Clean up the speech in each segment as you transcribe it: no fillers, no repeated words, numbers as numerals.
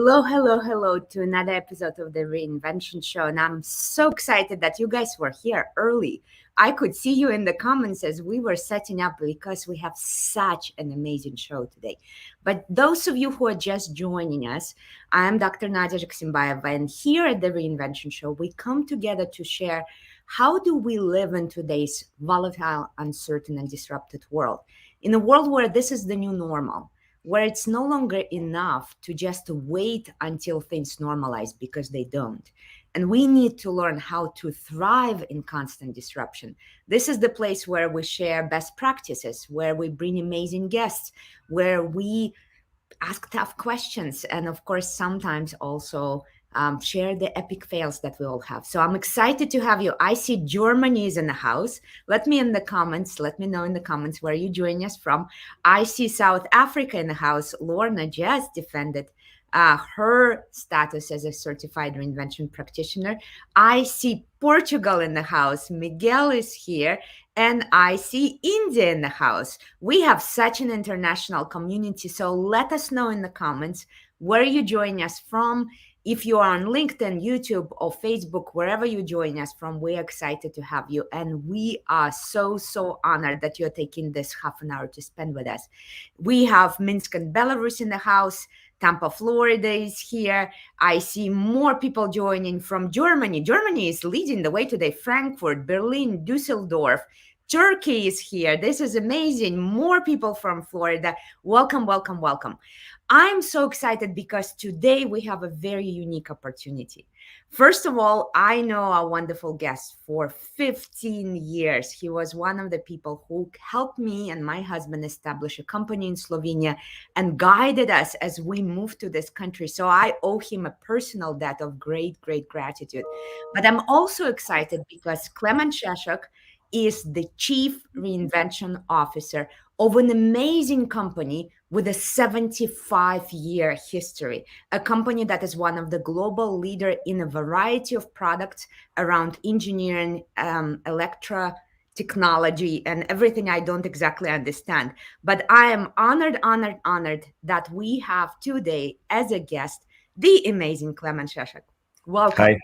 Hello, hello, hello to another episode of the Reinvention Show. And I'm so excited that you guys were here early. I could see you in the comments as we were setting up because we have such an amazing show today. But those of you who are just joining us, I am Dr. Nadia Jaksimbayeva, and here at the Reinvention Show, we come together to share how do we live in today's volatile, uncertain, and disrupted world. In a world where this is the new normal, where it's no longer enough to just wait until things normalize, because they don't. And we need to learn how to thrive in constant disruption. This is the place where we share best practices, where we bring amazing guests, where we ask tough questions, and of course, sometimes also share the epic fails that we all have. So I'm excited to have you. I see Germany is in the house. Let me know in the comments where you joining us from. I see South Africa in the house. Lorna just defended her status as a certified reinvention practitioner. I see Portugal in the house. Miguel is here. And I see India in the house. We have such an international community. So let us know in the comments where you join us from. If you are on LinkedIn, YouTube, or Facebook, wherever you join us from, we're excited to have you. And we are so honored that you're taking this half an hour to spend with us. We have Minsk and Belarus in the house. Tampa, Florida is here. I see more people joining from Germany. Germany is leading the way today. Frankfurt, Berlin, Dusseldorf. Turkey is here. This is amazing. More people from Florida. Welcome, welcome, welcome. I'm so excited because today we have a very unique opportunity. First of all, I know our wonderful guest for 15 years. He was one of the people who helped me and my husband establish a company in Slovenia and guided us as we moved to this country. So I owe him a personal debt of great gratitude. But I'm also excited because Klemen Šešok is the Chief Reinvention Officer of an amazing company with a 75-year history, a company that is one of the global leader in a variety of products around engineering, electro technology, and everything I don't exactly understand. But I am honored that we have today as a guest, the amazing Klemen Šešok. Welcome.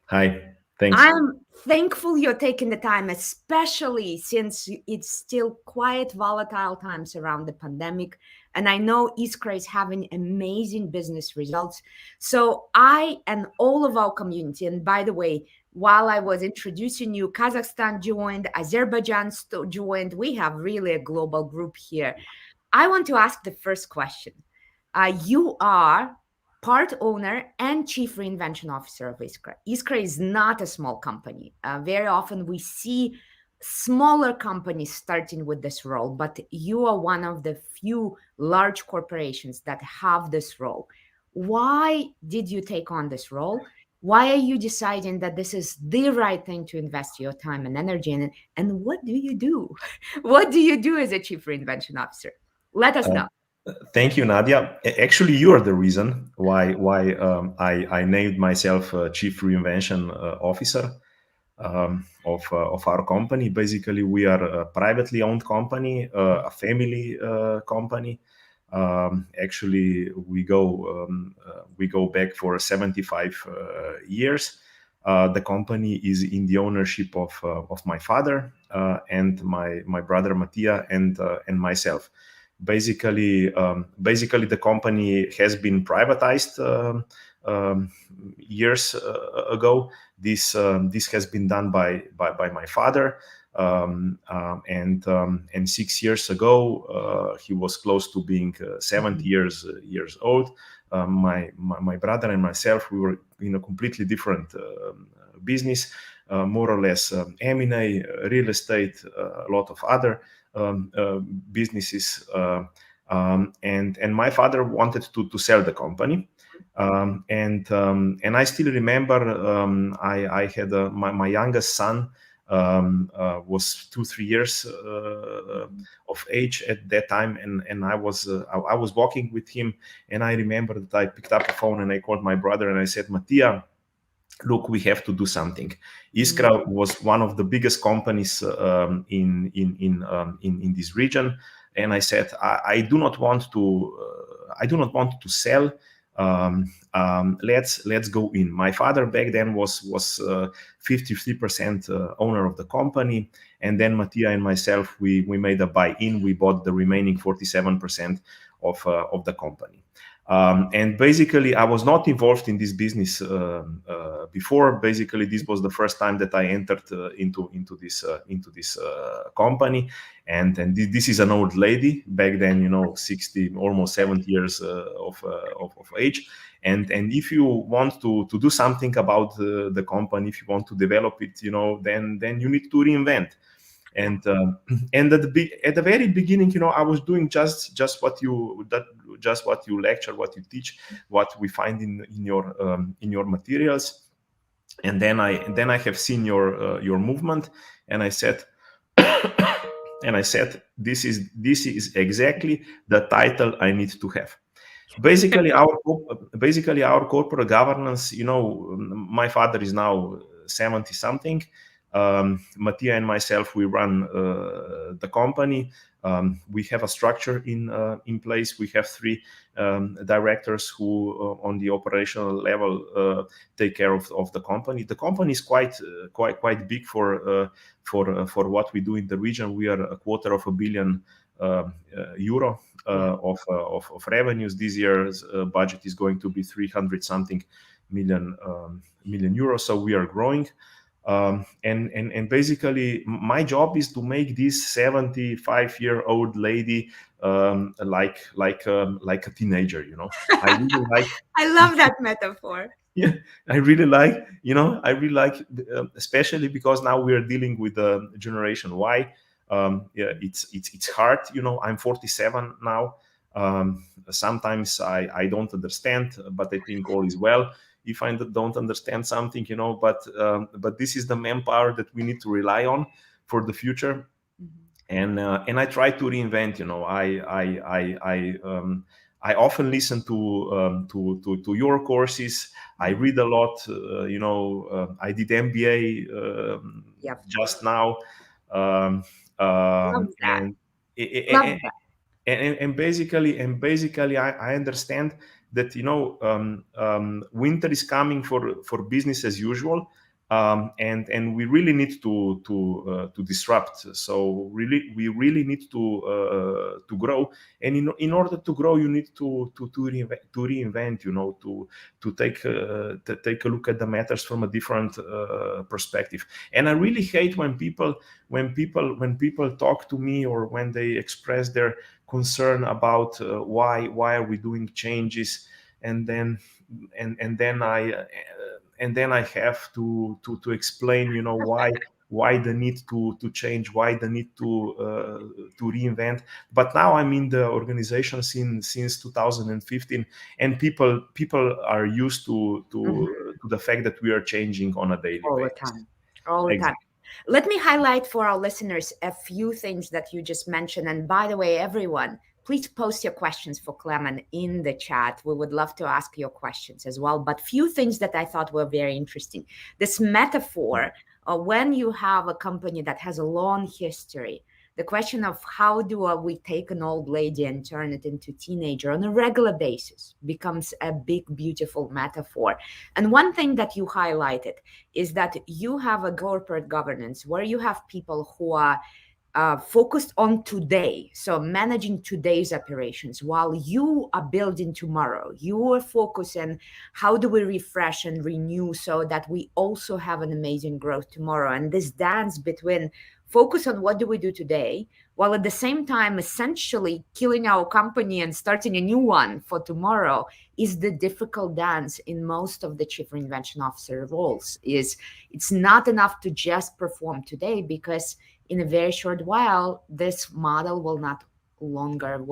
Hi. Thanks. I'm thankful you're taking the time, especially since it's still quite volatile times around the pandemic. And I know Iskra is having amazing business results. So I and all of our community, and by the way, while I was introducing you, Kazakhstan joined, Azerbaijan joined. We have really a global group here. I want to ask the first question. You are part owner and Chief Reinvention Officer of Iskra. Iskra is not a small company. Very often we see smaller companies starting with this role, but you are one of the few large corporations that have this role. Why did you take on this role? Why are you deciding that this is the right thing to invest your time and energy in? And what do you do? What do you do as a Chief Reinvention Officer? Let us know. Thank you, Nadia. Actually, you are the reason why I named myself Chief Reinvention Officer of our company. Basically, we are a privately owned company, a family company. Actually, we go back for 75 years. The company is in the ownership of my father and my brother Mattia and myself. Basically, the company has been privatized years ago. This has been done by my father, and 6 years ago he was close to being 70 years old. My brother and myself, we were in a completely different business, more or less M&A, real estate, a lot of other businesses, and my father wanted to sell the company, and I still remember I had my youngest son was 2-3 years of age at that time, and I was walking with him, and I remember that I picked up the phone and I called my brother and I said, Mattia, look, we have to do something. Iskra was one of the biggest companies in this region, and I said, I do not want to sell let's go in. My father back then was 53% owner of the company, and then Mattia and myself, we made a buy-in. We bought the remaining 47% of the company. And basically, I was not involved in this business before. Basically, this was the first time that I entered into this company. And this is an old lady back then, 60, almost 70 years of age. And if you want to do something about the company, if you want to develop it, then you need to reinvent. And at the very beginning, I was doing just what you lecture, what you teach, what we find in your materials. And then I have seen your movement, and I said, this is exactly the title I need to have. Basically, our corporate governance. My father is now 70 something. Mattia and myself, we run the company. We have a structure in place. We have 3 directors who, on the operational level, take care of the company. The company is quite big for what we do in the region. We are €250 million of revenues. This year's budget is going to be 300 something million euros. So we are growing. And basically, my job is to make this 75-year-old lady like a teenager. I really like. I love that metaphor. Yeah, I really like. Especially because now we are dealing with the Generation Y. Yeah, it's hard. I'm 47 now. Sometimes I don't understand, but I think all is well if I don't understand something, but this is the manpower that we need to rely on for the future. And I try to reinvent. I often listen to your courses. I read a lot. I did MBA just now. Love that. Love that. And basically, I understand that winter is coming for business as usual, and we really need to disrupt. So we really need to grow, and in order to grow, you need to reinvent. To take a look at the matters from a different perspective. And I really hate when people talk to me, or when they express their concern about why are we doing changes, and then I have to explain why the need to change, why the need to reinvent. But now I'm in the organization since 2015, and people are used to the fact that we are changing on a daily basis. All the time. Let me highlight for our listeners a few things that you just mentioned. And by the way, everyone, please post your questions for Klemen in the chat. We would love to ask your questions as well. But few things that I thought were very interesting. This metaphor, when you have a company that has a long history, the question of how do we take an old lady and turn it into teenager on a regular basis becomes a big, beautiful metaphor. And one thing that you highlighted is that you have a corporate governance where you have people who are focused on today, so managing today's operations, while you are building tomorrow. You are focusing how do we refresh and renew so that we also have an amazing growth tomorrow. And this dance between focus on what do we do today, while at the same time essentially killing our company and starting a new one for tomorrow, is the difficult dance in most of the Chief Reinvention Officer roles. It's not enough to just perform today, because in a very short while, this model will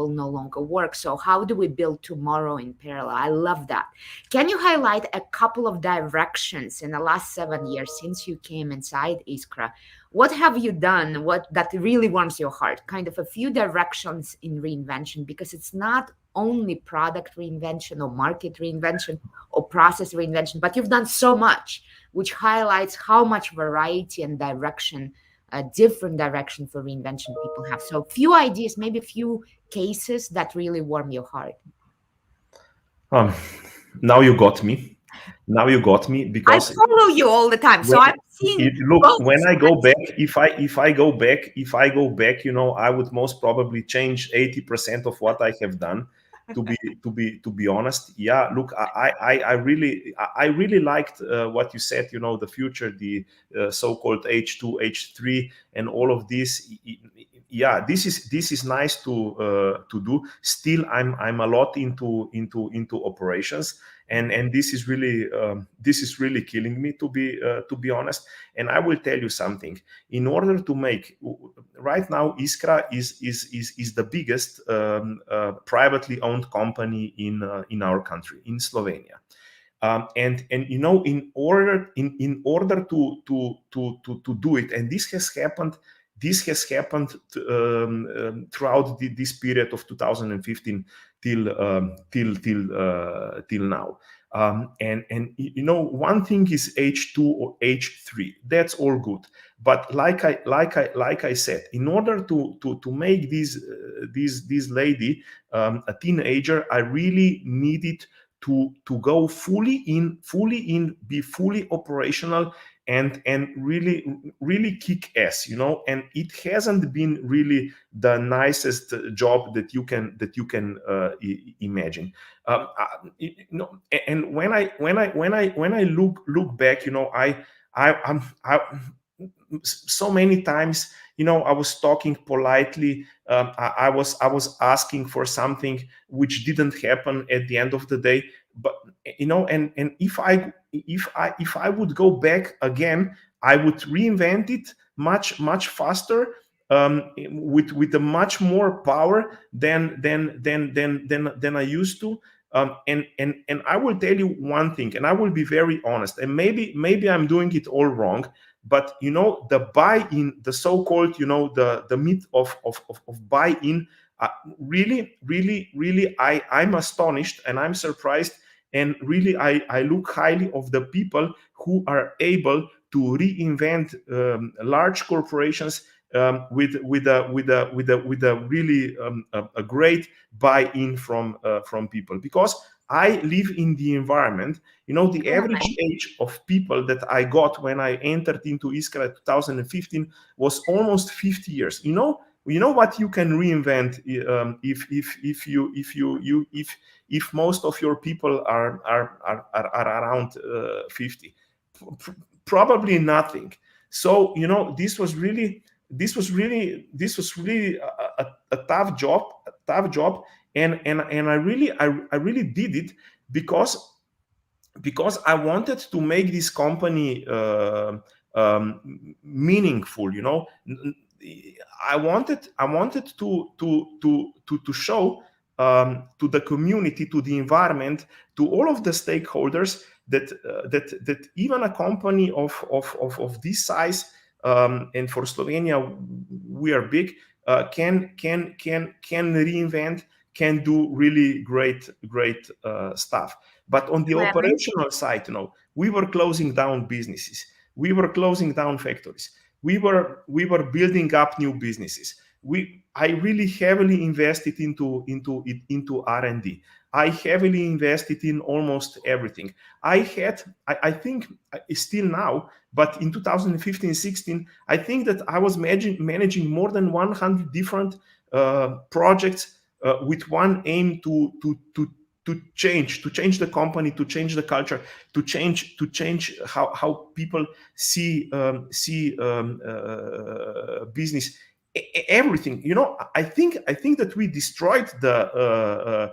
no longer work. So how do we build tomorrow in parallel? I love that. Can you highlight a couple of directions in the last 7 years since you came inside Iskra? What have you done? What that really warms your heart? Kind of a few directions in reinvention, because it's not only product reinvention or market reinvention or process reinvention, but you've done so much, which highlights how much variety and direction, a different direction for reinvention people have. So few ideas, maybe a few cases that really warm your heart. Now you got me. Now you got me, I because follow you all the time, so when I'm seeing look, both when I go sides. back, if I go back, I would most probably change 80% of what I have done. To be honest, yeah. Look, I really liked what you said. The future, the so-called H2, H3, and all of this. Yeah, this is nice to do. Still, I'm a lot into operations, and this is really killing me, to be honest. And I will tell you something. In order to make, right now, Iskra is the biggest privately owned company in our country, in Slovenia. And in order to do it, and this has happened throughout this period of 2015 till now. One thing is H2 or H3. That's all good. But like I said, in order to make this lady a teenager, I really needed to go fully in, be fully operational, and really kick ass. And it hasn't been really the nicest job that you can imagine. And when I look back, I so many times, I was talking politely. I was asking for something which didn't happen at the end of the day. But and if I would go back again, I would reinvent it much faster, with a much more power than I used to. And I will tell you one thing, and I will be very honest, and maybe I'm doing it all wrong. But the buy-in, the so-called, the myth of buy-in, really, I'm astonished and I'm surprised. And really, I look highly of the people who are able to reinvent large corporations, with a really a great buy-in from people. Because I live in the environment. The average age of people that I got when I entered into Iskra 2015 was almost 50 years. What you can reinvent, if most of your people are around 50. Probably nothing. So this was really a tough job. And I really did it because I wanted to make this company meaningful. I wanted to show to the community, to the environment, to all of the stakeholders that even a company of this size, and for Slovenia, we are big, can reinvent, can do really great stuff. But on the operational side, we were closing down businesses, we were closing down factories, we were building up new businesses. I really heavily invested into R&D. I heavily invested in almost everything. I think still now, but in 2015-16, I think that I was managing more than 100 different projects, with one aim to change the company, to change the culture, to change how people see business. Everything. I think that we destroyed the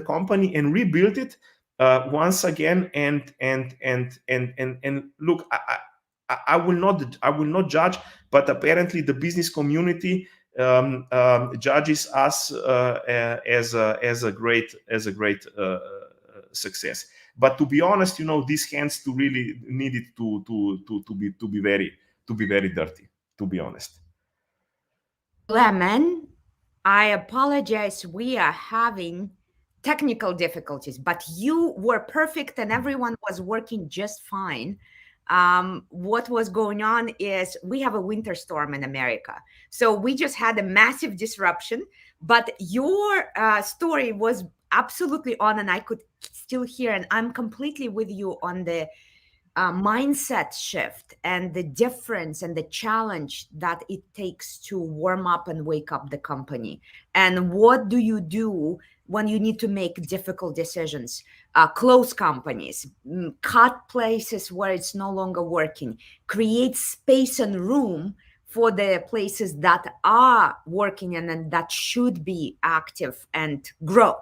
company and rebuilt it once again. And look, I will not judge, but apparently the business community judges us as a great success. But to be honest, these hands to really needed to be very dirty, to be honest. Klemen, I apologize. We are having technical difficulties, but you were perfect and everyone was working just fine. What was going on is we have a winter storm in America. So we just had a massive disruption, but your story was absolutely on, and I could still hear, and I'm completely with you on the mindset shift and the difference and the challenge that it takes to warm up and wake up the company. And what do you do when you need to make difficult decisions? Close companies, cut places where it's no longer working, create space and room for the places that are working and that should be active and grow.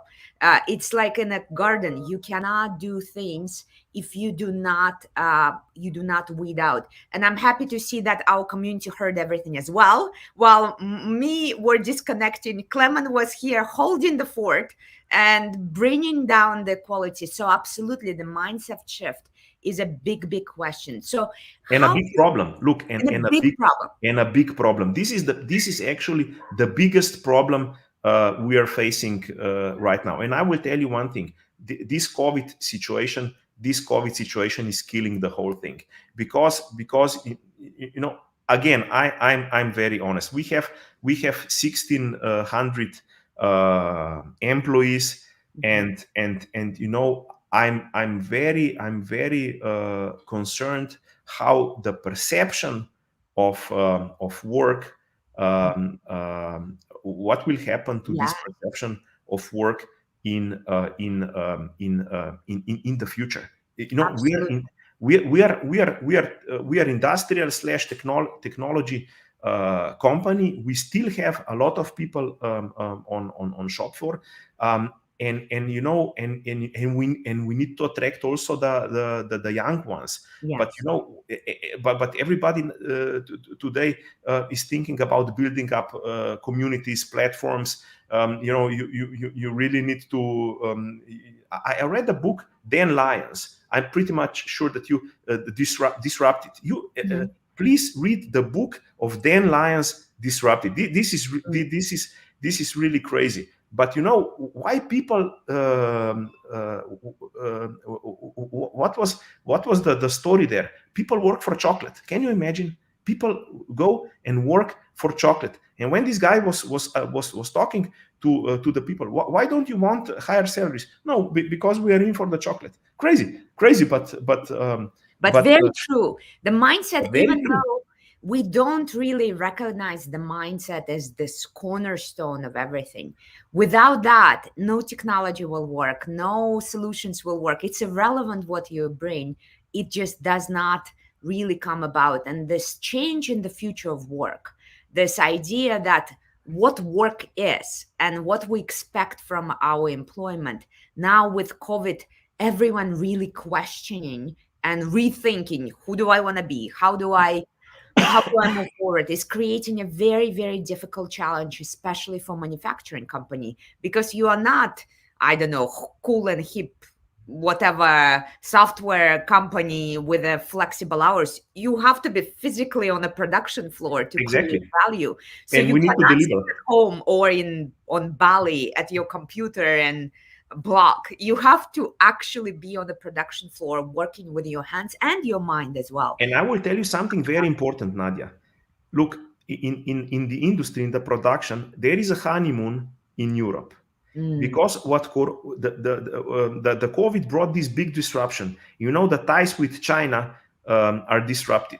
It's like in a garden. You cannot do things if you do not weed out. And I'm happy to see that our community heard everything as well. While me were disconnecting, Klemen was here holding the fort and bringing down the quality. So absolutely, the mindset shift is a big question. So and a big problem. Look, and a big problem. And a big problem. This is actually the biggest problem we are facing right now. And I will tell you one thing: this COVID situation is killing the whole thing, because you know, again, I'm very honest. We have 1,600 employees, and you know, I'm very concerned how the perception of work, what will happen to this perception of work in the future. You know, Absolutely. we are industrial / technology company. We still have a lot of people on shop floor, and you know, and we need to attract also the young ones. Yes. But you know, but everybody today is thinking about building up communities, platforms. You know, you really need to. I read the book Dan Lyons. I'm pretty much sure that you disrupted. You please read the book of Dan Lyons, Disrupted. This is really crazy. But you know why people? What was the story there? People work for chocolate. Can you imagine? People go and work for chocolate. And when this guy was talking to the people, why don't you want higher salaries? No, because we are in for the chocolate. Crazy, but very true. The mindset, even true. though we don't really recognize the mindset as this cornerstone of everything. Without that, no technology will work, no solutions will work. It's irrelevant what you bring. It just does not really come about. And this change in the future of work, this idea that what work is and what we expect from our employment, now with COVID, everyone really questioning and rethinking, who do I want to be? How do I move forward? Is creating a very difficult challenge, especially for manufacturing company, because you are not, I don't know, cool and hip, whatever software company with a flexible hours. You have to be physically on a production floor to create value. So and you we need to deliver at home or on Bali at your computer and block. You have to actually be on the production floor working with your hands and your mind as well. And I will tell you something very important, Nadia. Look, in the industry, in the production, there is a honeymoon in Europe. Because what the COVID brought this big disruption. You know, the ties with China are disrupted,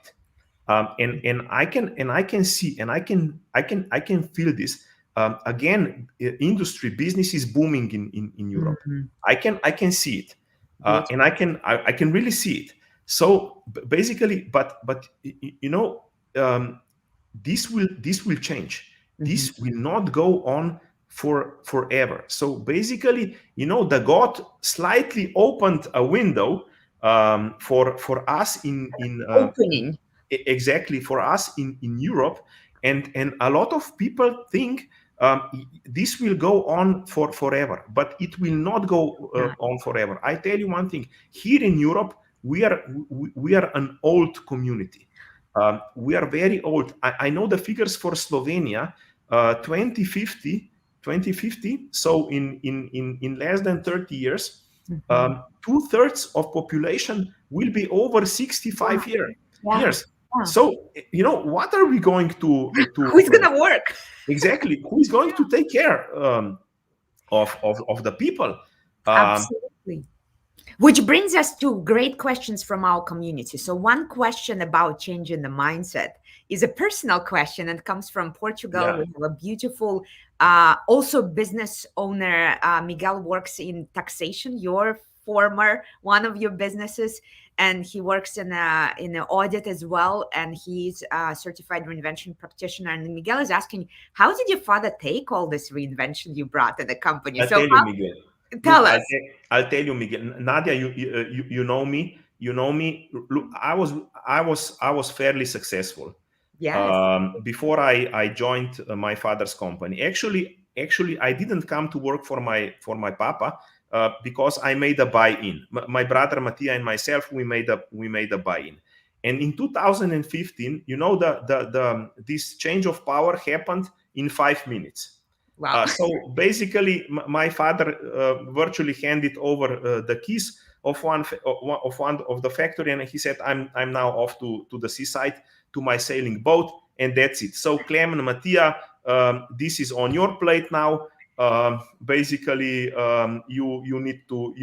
and I can see and I can feel this. Again, industry business is booming in Europe. I can see it, and I can really see it. So basically, but you know, this will change. This will not go on for forever. So basically, you know, the God slightly opened a window for us in opening. Exactly, for us in Europe, and a lot of people think this will go on for forever, but it will not go on forever. I tell you one thing: here in Europe, we are an old community. We are very old. I know the figures for Slovenia, 2050. So in less than 30 years, 2/3 of population will be over 65 years. Yeah. So, you know, what are we going to who's going to work? Exactly. Who is going to take care of the people. Absolutely. Which brings us to great questions from our community. So one question about changing the mindset is a personal question and comes from Portugal. Yeah. We have a beautiful, also business owner. Miguel works in taxation, your former one of your businesses, and he works in an audit as well. And he's a certified reinvention practitioner. And Miguel is asking, how did your father take all this reinvention you brought in the company? I'll So tell you, Miguel. tell Look, us. I'll tell you, Miguel. Nadia, you know me. You know me. Look, I was fairly successful. Yes. Before I joined my father's company. Actually, I didn't come to work for my papa because I made a buy-in. My brother Mattia and myself, we made a buy-in. And in 2015, you know, this change of power happened in 5 minutes. Wow. So basically, my father virtually handed over the keys of one of the factory, and he said, "I'm now off to the seaside to my sailing boat, and that's it." So Klemen, Mattia, this is on your plate now. Basically, you need to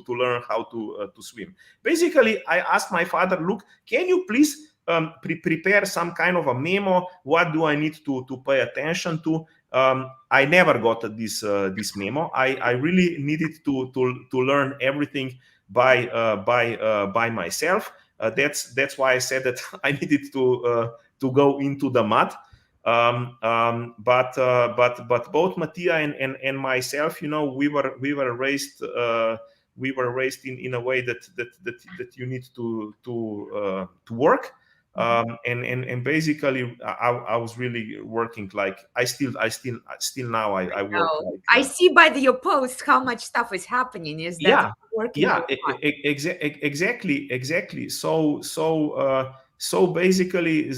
learn how to swim. Basically, I asked my father, "Look, can you please prepare some kind of a memo? What do I need to pay attention to?" I never got this memo. I really needed to learn everything by myself. That's why I said that I needed to go into the mud. But both Mattia and myself, you know, we were raised in a way that you need to work. And basically I was really working like I still now I work No, like I see by your post how much stuff is happening. Is that yeah working a lot? exactly. So basically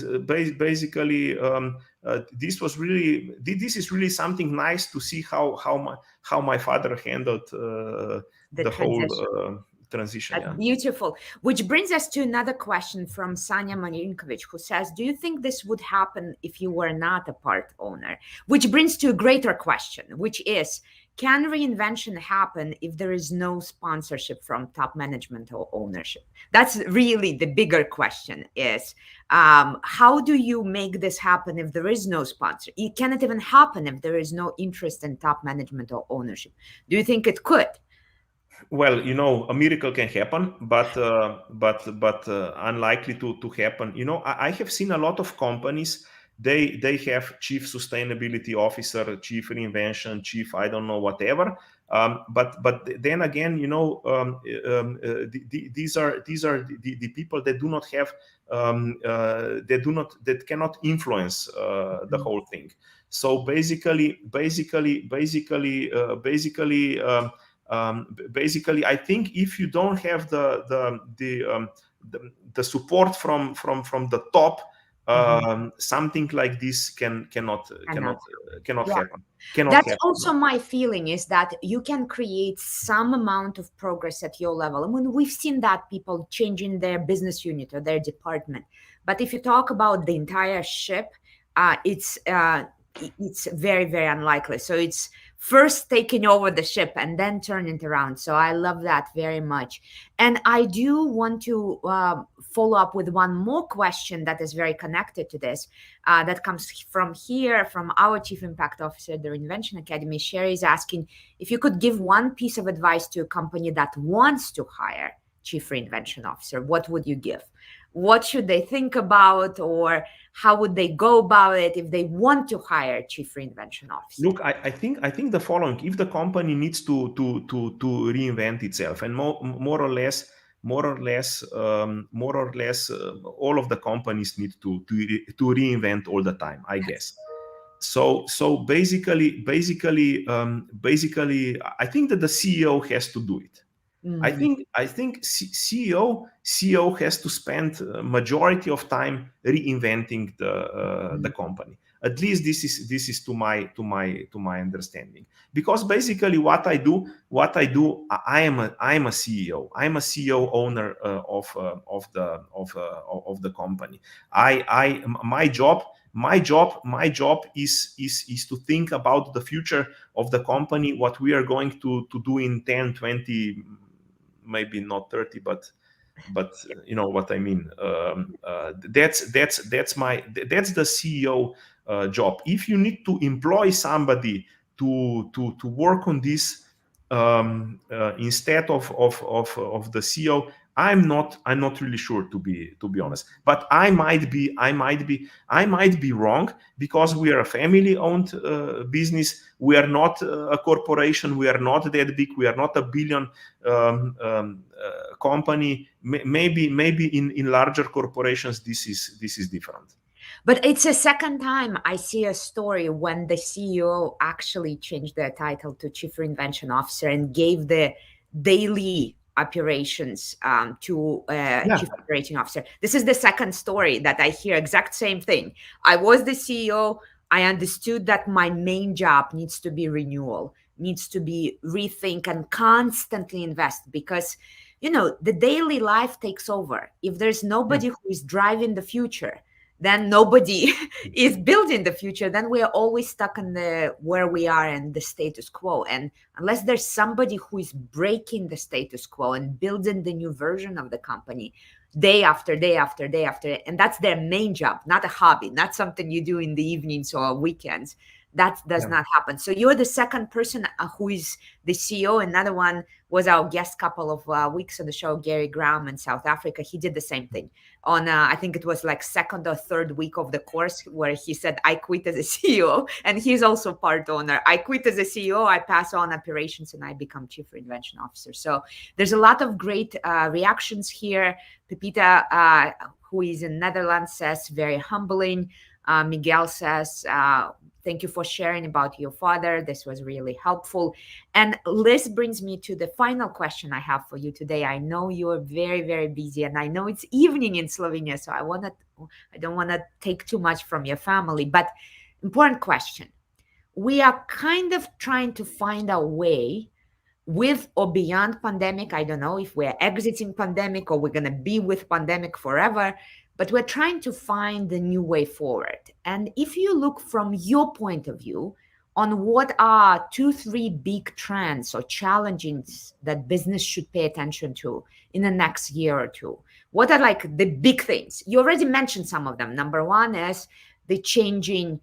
this was really this is really something nice to see how my father handled The the whole transition. transition. That's beautiful. Which brings us to another question from Sanya Marinkovic, who says, do you think this would happen if you were not a part owner? Which brings to a greater question, which is, can reinvention happen if there is no sponsorship from top management or ownership? That's really the bigger question is, how do you make this happen if there is no sponsor? It cannot even happen if there is no interest in top management or ownership. Do you think it could? Well, you know, a miracle can happen, but unlikely to happen. You know, I have seen a lot of companies. They have chief sustainability officer, chief reinvention, chief I don't know whatever. But then again, you know, these are the people that do not have that cannot influence the whole thing. So basically, I think if you don't have the support from the top, something like this cannot Yeah. happen. That's also my feeling, is that you can create some amount of progress at your level. I mean, we've seen that people changing their business unit or their department. But if you talk about the entire ship, it's very, very unlikely. So it's first taking over the ship and then turning it around. So I love that very much. And I do want to follow up with one more question that is very connected to this. That comes from our Chief Impact Officer at the Reinvention Academy. Sherry is asking if you could give one piece of advice to a company that wants to hire Chief Reinvention Officer, what would you give? What should they think about, or how would they go about it if they want to hire Chief Reinvention Officer? Look, I think the following: if the company needs to reinvent itself, and more or less, all of the companies need to reinvent all the time, I guess. So basically, I think that the CEO has to do it. I think CEO has to spend majority of time reinventing the company. At least this is to my understanding. Because basically what I do, I am a CEO. I'm a CEO owner of the company. My job My job is to think about the future of the company, what we are going to do in 10, 20, maybe not 30, but you know what I mean. That's the CEO job. If you need to employ somebody to work on this instead of the CEO, I'm not really sure, to be honest. But I might be wrong, because we are a family-owned business. We are not a corporation. We are not that big. We are not a billion company. Maybe in larger corporations this is different. But it's the second time I see a story when the CEO actually changed their title to Chief Reinvention Officer and gave the daily operations to Chief Operating Officer. This is the second story that I hear, exact same thing. I was the CEO. I understood that my main job needs to be renewal, needs to be rethink and constantly invest, because the daily life takes over. If there's nobody who is driving the future, then nobody is building the future. Then we are always stuck in where we are in the status quo. And unless there's somebody who is breaking the status quo and building the new version of the company day after day after day after, and that's their main job, not a hobby, not something you do in the evenings or weekends. That does not happen. So you're the second person who is the CEO. Another one was our guest couple of weeks on the show, Gary Graham in South Africa. He did the same thing on, I think it was like second or third week of the course, where he said, I quit as a CEO. And he's also part owner. I quit as a CEO, I pass on operations, and I become Chief Reinvention Officer. So there's a lot of great reactions here. Pepita, who is in Netherlands, says, very humbling. Miguel says, thank you for sharing about your father. This was really helpful. And Liz brings me to the final question I have for you today. I know you're very, very busy, and I know it's evening in Slovenia, so I don't want to take too much from your family, but important question. We are kind of trying to find a way with or beyond pandemic. I don't know if we're exiting pandemic or we're going to be with pandemic forever, but we're trying to find the new way forward. And if you look from your point of view on what are 2-3 big trends or challenges that business should pay attention to in the next year or two, what are like the big things? You already mentioned some of them. Number one is the changing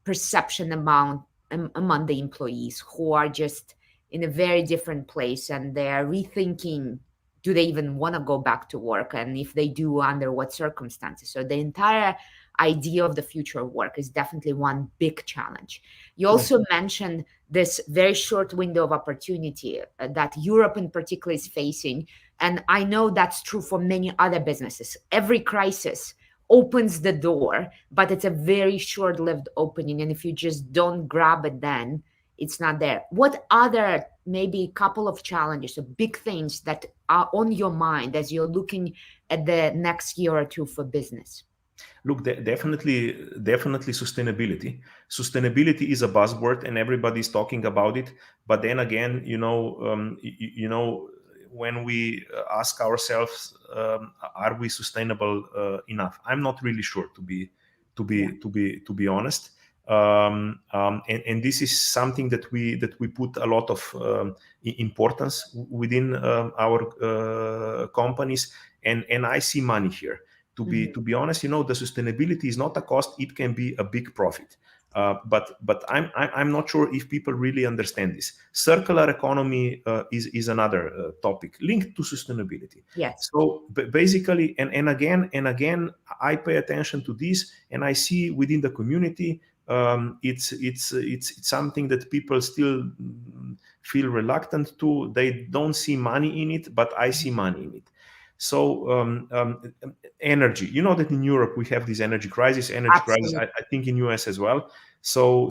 perception among the employees, who are just in a very different place, and they're rethinking, do they even want to go back to work? And if they do, under what circumstances? So the entire idea of the future of work is definitely one big challenge. You also mentioned this very short window of opportunity that Europe in particular is facing. And I know that's true for many other businesses. Every crisis opens the door, but it's a very short-lived opening. And if you just don't grab it, then it's not there. What other maybe a couple of challenges or big things that are on your mind as you're looking at the next year or two for business? Look, definitely sustainability. Sustainability is a buzzword, and everybody's talking about it. But then again, when we ask ourselves, are we sustainable enough? I'm not really sure, to be honest. And this is something that we put a lot of importance within our companies, and I see money here. To be honest, the sustainability is not a cost; it can be a big profit. But I'm not sure if people really understand this. Circular economy is another topic linked to sustainability. Yes. So basically, and again, I pay attention to this, and I see within the community. It's something that people still feel reluctant to. They don't see money in it, but I see money in it. So energy, that in Europe we have this energy crisis. Crisis, I think in US as well. So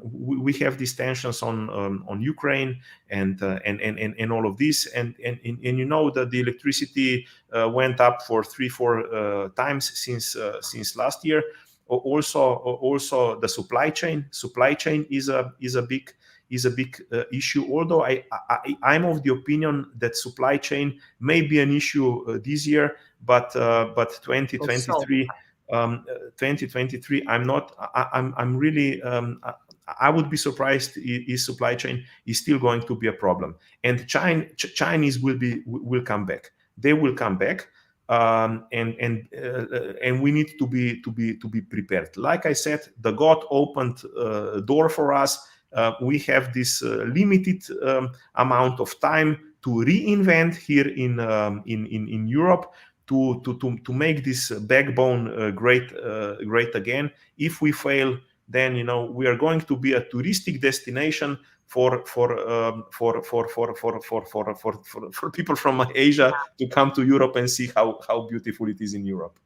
we have these tensions on Ukraine and all of this, and that the electricity went up for 3-4 times since last year. Also the supply chain is a big issue. Although I'm of the opinion that supply chain may be an issue this year, but 2023 2023, I'm really, I would be surprised if supply chain is still going to be a problem. And Chinese will come back. They will come back, and we need to be prepared. Like I said, the God opened door for us. We have this limited amount of time to reinvent here in Europe, to make this backbone great again. If we fail, then we are going to be a touristic destination for people from Asia to come to Europe and see how beautiful it is in Europe.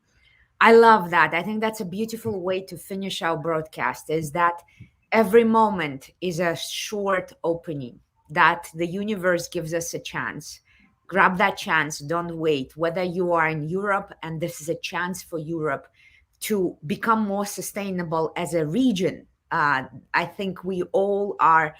I love that. I think that's a beautiful way to finish our broadcast, is that every moment is a short opening, that the universe gives us a chance. Grab that chance. Don't wait. Whether you are in Europe and this is a chance for Europe to become more sustainable as a region, I think we all are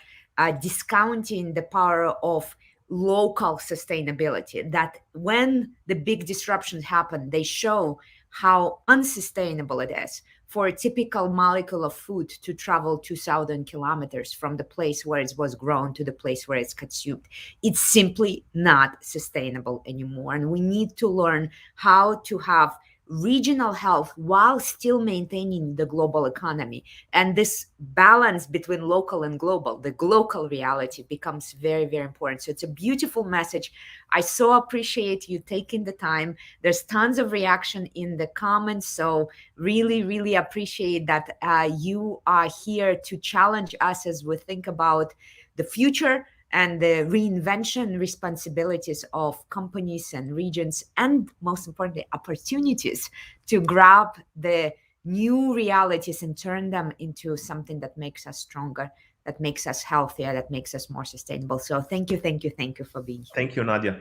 discounting the power of local sustainability, that when the big disruptions happen, they show how unsustainable it is for a typical molecule of food to travel 2,000 kilometers from the place where it was grown to the place where it's consumed. It's simply not sustainable anymore. And we need to learn how to have regional health while still maintaining the global economy. And this balance between local and global, the local reality, becomes very, very important. So it's a beautiful message. I so appreciate you taking the time. There's tons of reaction in the comments. So really, really appreciate that you are here to challenge us as we think about the future and the reinvention responsibilities of companies and regions, and most importantly, opportunities to grab the new realities and turn them into something that makes us stronger, that makes us healthier, that makes us more sustainable. So thank you for being here. Thank you, Nadia.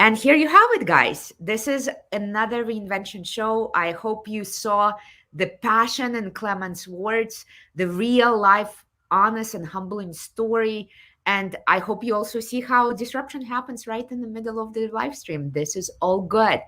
And here you have it, guys. This is another reinvention show. I hope you saw the passion in Klemen's words, the real life, honest and humbling story. And I hope you also see how disruption happens right in the middle of the live stream. This is all good.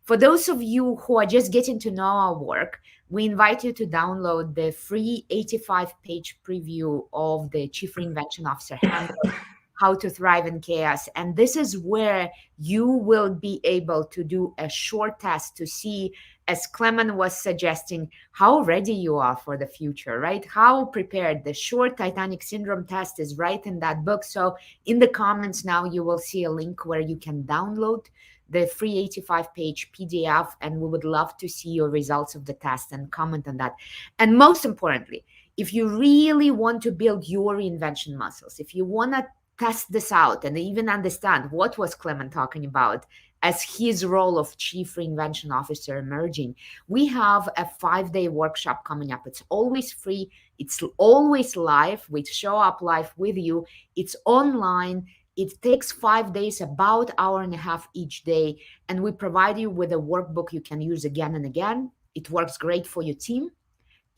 For those of you who are just getting to know our work, we invite you to download the free 85-page preview of the Chief Reinvention Officer handbook, How to Thrive in Chaos. And this is where you will be able to do a short test to see, as Klemen was suggesting, how ready you are for the future, right? How prepared. The short Titanic syndrome test is right in that book. So in the comments now, you will see a link where you can download the free 85-page PDF, and we would love to see your results of the test and comment on that. And most importantly, if you really want to build your reinvention muscles, if you want to test this out and even understand what was Klemen talking about as his role of Chief Reinvention Officer emerging, we have a 5-day workshop coming up. It's always free. It's always live. We show up live with you. It's online. It takes 5 days, about an hour and a half each day. And we provide you with a workbook you can use again and again. It works great for your team.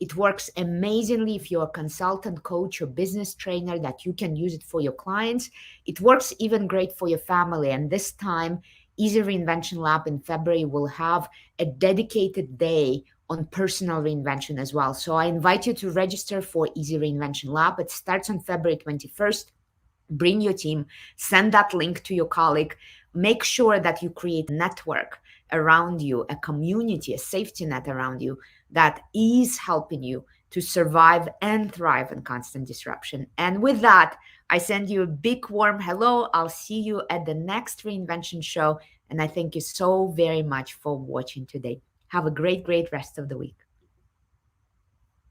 It works amazingly if you're a consultant, coach, or business trainer, that you can use it for your clients. It works even great for your family. And this time, Easy Reinvention Lab in February will have a dedicated day on personal reinvention as well. So I invite you to register for Easy Reinvention Lab. It starts on February 21st. Bring your team, send that link to your colleague. Make sure that you create a network around you, a community, a safety net around you that is helping you to survive and thrive in constant disruption. And with that, I send you a big warm hello. I'll see you at the next Reinvention show. And I thank you so very much for watching today. Have a great, great rest of the week.